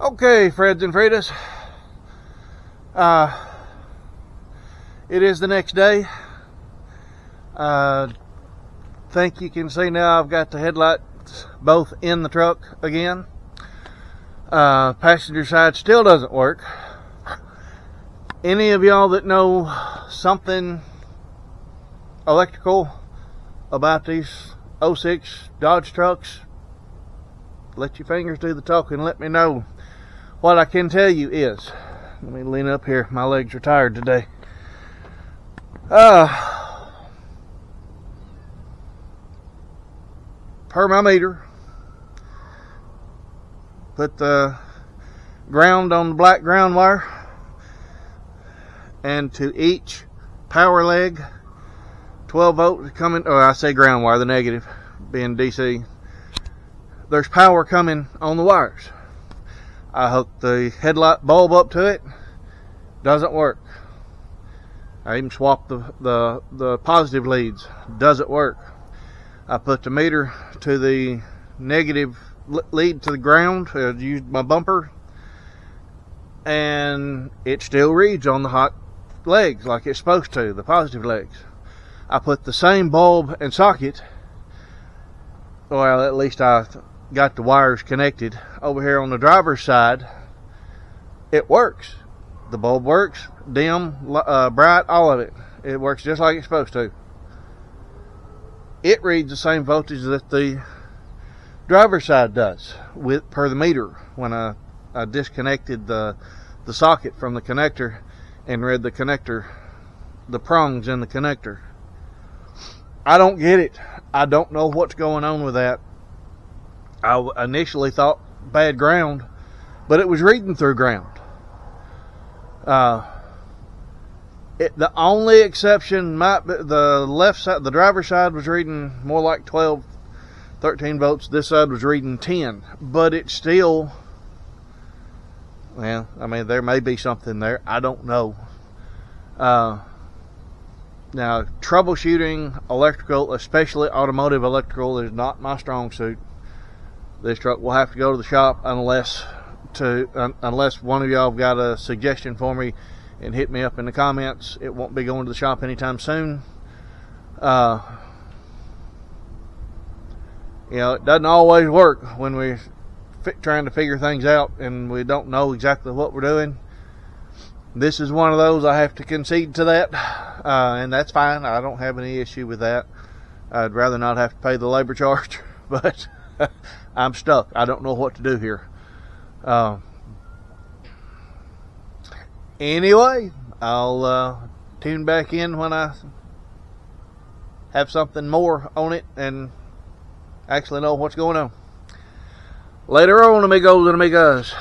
Okay, Freds and Fridas. It is the next day. Think you can see now I've got the headlights both in the truck again. Passenger side still doesn't work. Any of y'all that know something electrical about these 06 Dodge trucks, let your fingers do the talking. Let me know. What I can tell you is, let me lean up here, my legs are tired today. Per my meter, put the ground on the black ground wire, and to each power leg, 12 volts coming, or I say ground wire, the negative being DC, there's power coming on the wires. I hooked the headlight bulb up to it, doesn't work. I even swapped the positive leads, doesn't work. I put the meter to the negative lead to the ground, used my bumper, and it still reads on the hot legs like it's supposed to, the positive legs. I put the same bulb and socket, well, at least I got the wires connected over here on the driver's side. It works. The bulb works, dim, bright, all of it. It works just like it's supposed to. It reads the same voltage that the driver's side does per the meter when I disconnected the socket from the connector and read the connector, the prongs in the connector. I don't get it. I don't know what's going on with that. I initially thought bad ground, but it was reading through ground. The only exception might be the left side. The driver's side was reading more like 12, 13 volts. This side was reading 10, but it's still, well, I mean, there may be something there. I don't know. Now, troubleshooting electrical, especially automotive electrical, is not my strong suit. This truck will have to go to the shop unless one of y'all got a suggestion for me and hit me up in the comments. It won't be going to the shop anytime soon. You know, it doesn't always work when we're trying to figure things out and we don't know exactly what we're doing. This is one of those. I have to concede to that, and that's fine. I don't have any issue with that. I'd rather not have to pay the labor charge, but I'm stuck. I don't know what to do here. Anyway, I'll tune back in when I have something more on it and actually know what's going on. Later on, amigos and amigas.